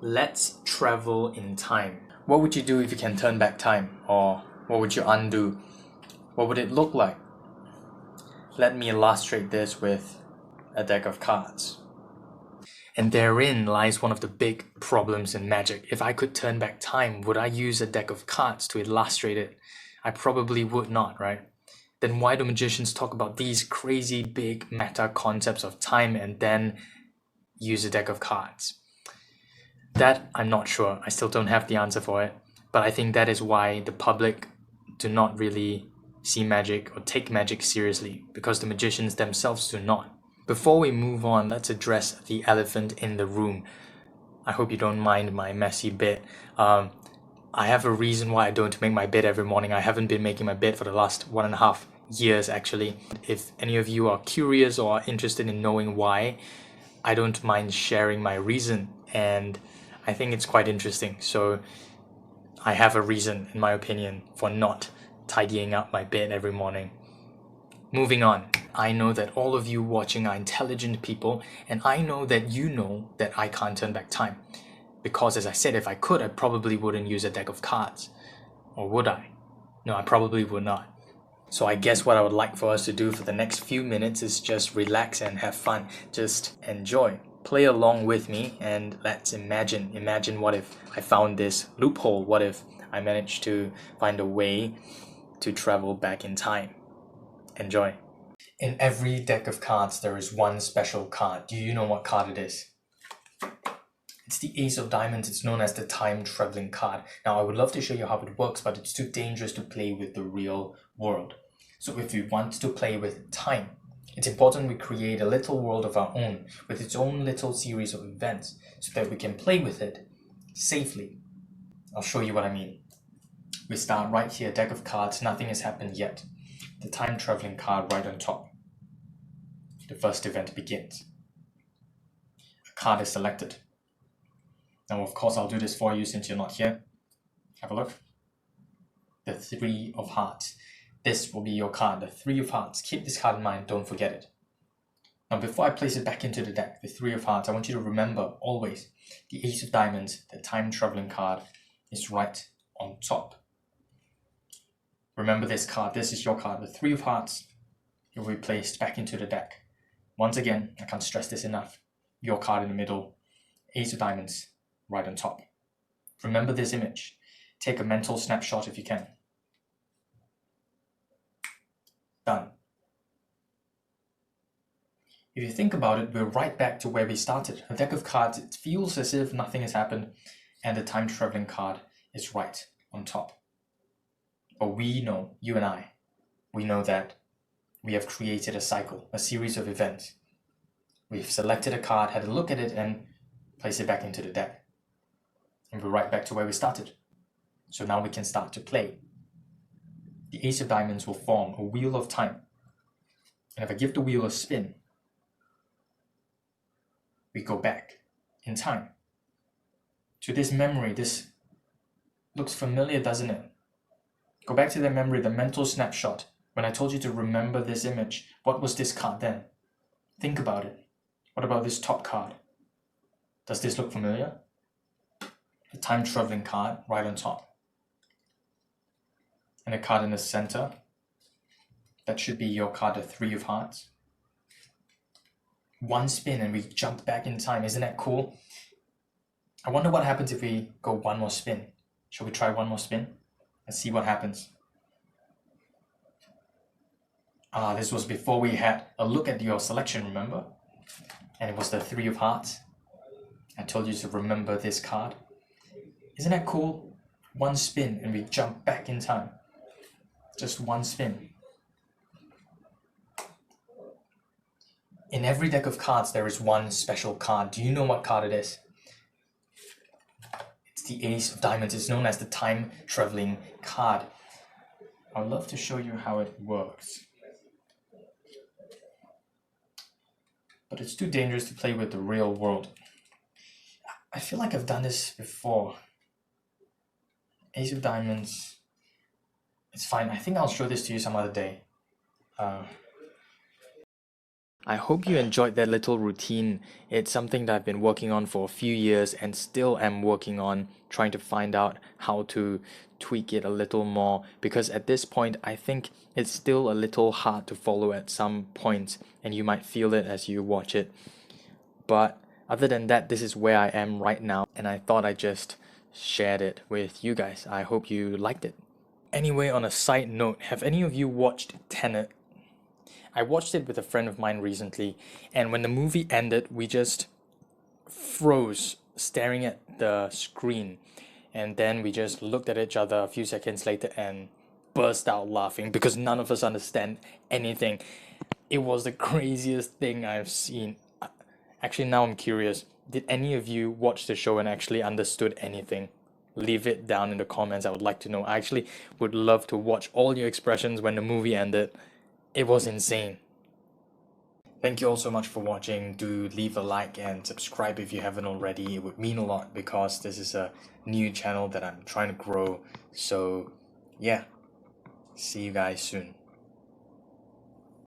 Let's travel in time. What would you do if you can turn back time? Or what would you undo? What would it look like? Let me illustrate this with a deck of cards. And therein lies one of the big problems in magic. If I could turn back time, would I use a deck of cards to illustrate it? I probably would not, right? Then why do magicians talk about these crazy big meta concepts of time and then use a deck of cards? That I'm not sure. I still don't have the answer for it. But I think that is why the public do not really see magic or take magic seriously, because the magicians themselves do not. Before we move on, let's address the elephant in the room. I hope you don't mind my messy bed. I have a reason why I don't make my bed every morning. I haven't been making my bed for the last 1.5 years actually. If any of you are curious or are interested in knowing why, I don't mind sharing my reason, and I think it's quite interesting. So I have a reason, in my opinion, for not tidying up my bed every morning. Moving on, I know that all of you watching are intelligent people, and I know that I can't turn back time. Because as I said, if I could, I probably wouldn't use a deck of cards. Or would I? No, I probably would not. So I guess what I would like for us to do for the next few minutes is just relax and have fun. Just enjoy. Play along with me and let's imagine. Imagine what if I found this loophole? What if I managed to find a way to travel back in time? Enjoy. In every deck of cards, there is one special card. Do you know what card it is? It's the Ace of Diamonds. It's known as the time traveling card. Now, I would love to show you how it works, but it's too dangerous to play with the real world. So if we want to play with time, it's important we create a little world of our own with its own little series of events so that we can play with it safely. I'll show you what I mean. We start right here, deck of cards, nothing has happened yet. The time traveling card right on top. The first event begins. A card is selected. Now, of course, I'll do this for you since you're not here. Have a look. The Three of Hearts. This will be your card, the Three of Hearts. Keep this card in mind, don't forget it. Now, before I place it back into the deck, the Three of Hearts, I want you to remember always the Ace of Diamonds, the time traveling card, is right on top. Remember this card, this is your card, the Three of Hearts. It will be placed back into the deck. Once again, I can't stress this enough. Your card in the middle, Ace of Diamonds, right on top. Remember this image. Take a mental snapshot if you can. Done. If you think about it, we're right back to where we started. A deck of cards, it feels as if nothing has happened, and the time traveling card is right on top. But we know, you and I, we know that we have created a cycle, a series of events. We've selected a card, had a look at it, and placed it back into the deck. And we're right back to where we started. So now we can start to play. The Ace of Diamonds will form a wheel of time. And if I give the wheel a spin, we go back in time to this memory. This looks familiar, doesn't it? Go back to the memory, the mental snapshot. When I told you to remember this image, what was this card then? Think about it. What about this top card? Does this look familiar? The time traveling card right on top. And a card in the center. That should be your card, the Three of Hearts. One spin and we jump back in time. Isn't that cool? I wonder what happens if we go one more spin. Shall we try one more spin? Let's see what happens. This was before we had a look at your selection, remember? And it was the Three of Hearts. I told you to remember this card. Isn't that cool? One spin and we jump back in time. Just one spin. In every deck of cards, there is one special card. Do you know what card it is? It's the Ace of Diamonds. It's known as the time traveling card. I would love to show you how it works. But it's too dangerous to play with the real world. I feel like I've done this before. Ace of Diamonds. It's fine. I think I'll show this to you some other day. I hope you enjoyed that little routine. It's something that I've been working on for a few years and still am working on, trying to find out how to tweak it a little more, because at this point I think it's still a little hard to follow at some points, and you might feel it as you watch it. But other than that, this is where I am right now, and I thought I just shared it with you guys. I hope you liked it. Anyway, on a side note, have any of you watched Tenet? I watched it with a friend of mine recently, and when the movie ended, we just froze staring at the screen. And then we just looked at each other a few seconds later and burst out laughing because none of us understand anything. It was the craziest thing I've seen. Actually, now I'm curious. Did any of you watch the show and actually understood anything? Leave it down in the comments. I would like to know. I actually would love to watch all your expressions when the movie ended. It was insane. Thank you all so much for watching. Do leave a like and subscribe if you haven't already. It would mean a lot because this is a new channel that I'm trying to grow. So, yeah. See you guys soon.